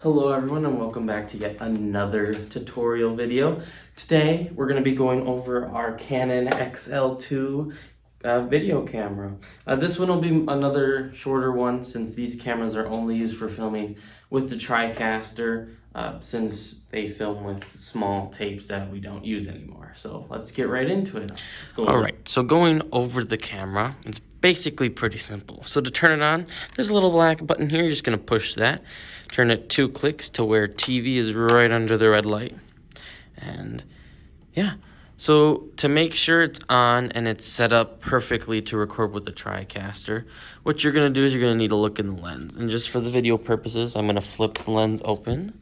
Hello everyone and welcome back to yet another tutorial video. Today we're going to be going over our Canon XL2 video camera. This one will be another shorter one since these cameras are only used for filming with the TriCaster since they film with small tapes that we don't use anymore. So let's get right into it. Alright, so going over the camera, it's basically pretty simple. So to turn it on, there's a little black button here. You're just going to push that. Turn it 2 clicks to where TV is right under the red light. And yeah, so to make sure it's on and it's set up perfectly to record with the TriCaster, what you're going to do is you're going to need to look in the lens. And just for the video purposes, I'm going to flip the lens open.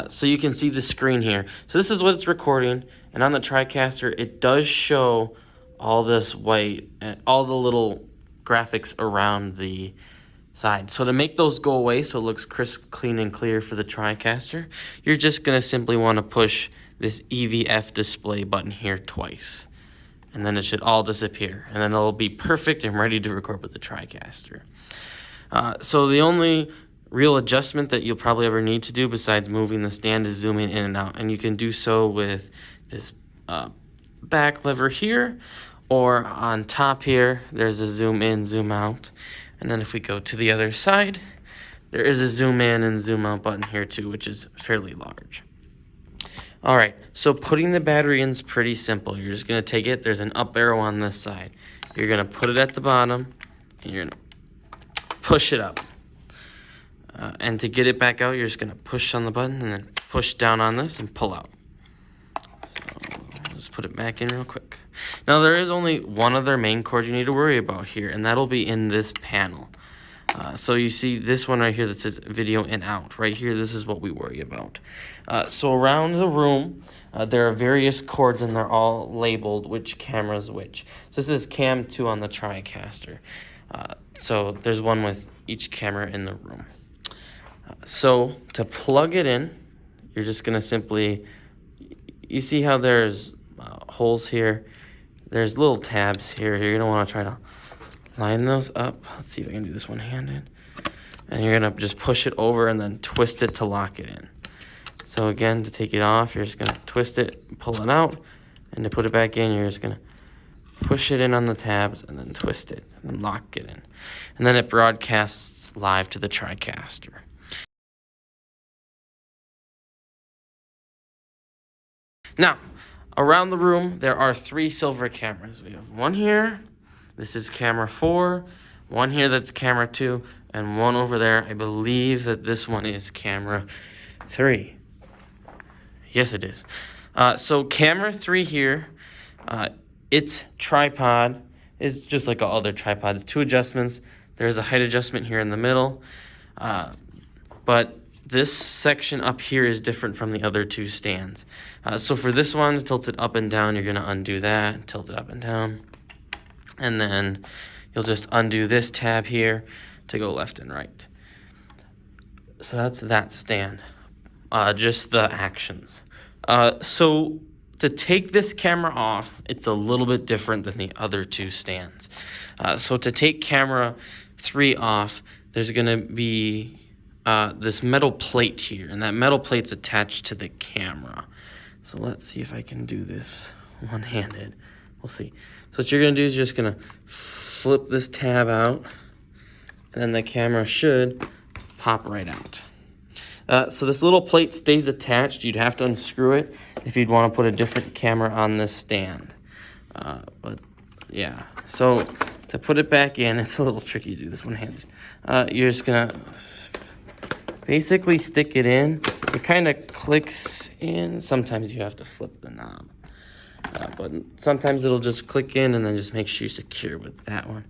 So you can see the screen here. So this is what it's recording. And on the TriCaster, it does show all this white, and all the little graphics around the side. So to make those go away so it looks crisp, clean, and clear for the TriCaster, you're just going to simply want to push this EVF display button here twice. And then it should all disappear. And then it'll be perfect and ready to record with the TriCaster. So the only real adjustment that you'll probably ever need to do besides moving the stand is zooming in and out. And you can do so with this back lever here, or on top here, there's a zoom in, zoom out. And then if we go to the other side, there is a zoom in and zoom out button here too, which is fairly large. All right, so putting the battery in is pretty simple. You're just gonna take it, there's an up arrow on this side. You're gonna put it at the bottom, and you're gonna push it up. And to get it back out, you're just gonna push on the button and then push down on this and pull out. So just put it back in real quick. Now there is only one other main cord you need to worry about here, and that'll be in this panel. So you see this one right here that says video in out. Right here, this is what we worry about. So around the room, there are various cords and they're all labeled which camera's which. So this is cam 2 on the TriCaster. So there's one with each camera in the room. So to plug it in, you're just gonna simply, you see how there's holes here? There's little tabs here. You're gonna wanna try to line those up. Let's see if I can do this one-handed. And you're gonna just push it over and then twist it to lock it in. So again, to take it off, you're just gonna twist it, pull it out, and to put it back in, you're just gonna push it in on the tabs and then twist it and lock it in. And then it broadcasts live to the TriCaster. Now, around the room, there are 3 silver cameras. We have one here, this is camera 4, one here that's camera 2, and one over there. I believe that this one is camera 3. Yes, it is. So camera 3 here, its tripod is just like all other tripods. 2 adjustments. There's a height adjustment here in the middle, but this section up here is different from the other 2 stands. So for this one, tilt it up and down, you're gonna undo that, tilt it up and down. And then you'll just undo this tab here to go left and right. So that's that stand, just the actions. So to take this camera off, it's a little bit different than the other 2 stands. So to take camera 3 off, there's gonna be this metal plate here, and that metal plate's attached to the camera. So let's see if I can do this one-handed. We'll see. So what you're gonna do is you're just gonna flip this tab out, and then the camera should pop right out. So this little plate stays attached. You'd have to unscrew it if you'd want to put a different camera on this stand. But yeah, so to put it back in, it's a little tricky to do this one-handed. You're just gonna basically stick it in. It kind of clicks in. Sometimes you have to flip the knob. But sometimes it'll just click in, and then just make sure you're secure with that one.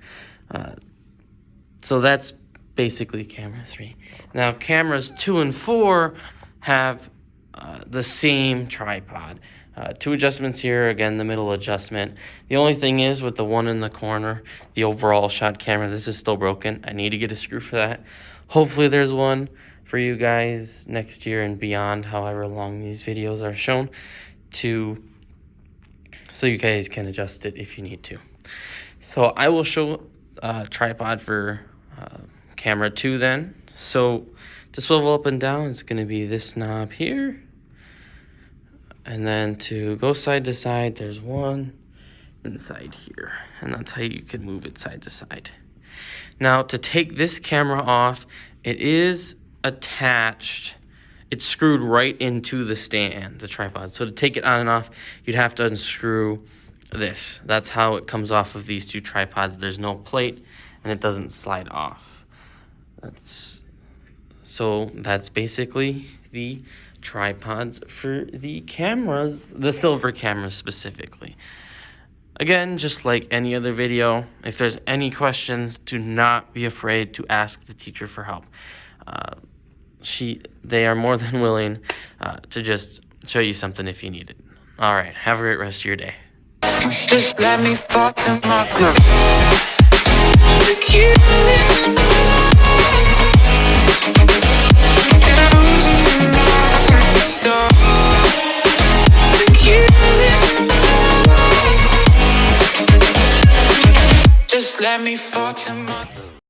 So that's basically camera 3. Now cameras 2 and 4 have the same tripod. 2 adjustments here, again the middle adjustment. The only thing is with the one in the corner, the overall shot camera, this is still broken. I need to get a screw for that. Hopefully there's one for you guys next year and beyond, however long these videos are shown, so you guys can adjust it if you need to. So I will show a tripod for camera 2 then. So To swivel up and down, it's going to be this knob here. And then to go side to side, there's one inside here. And that's how you can move it side to side. Now, to take this camera off, it is attached. It's screwed right into the stand, the tripod. So to take it on and off, you'd have to unscrew this. That's how it comes off of these two tripods. There's no plate, and it doesn't slide off. That's basically the tripods for the cameras, the silver cameras specifically. Again, just like any other video, if there's any questions, do not be afraid to ask the teacher for help. They are more than willing to just show you something if you need it. All right, have a great rest of your day. Just let me fall to my glove. Just let me fall to my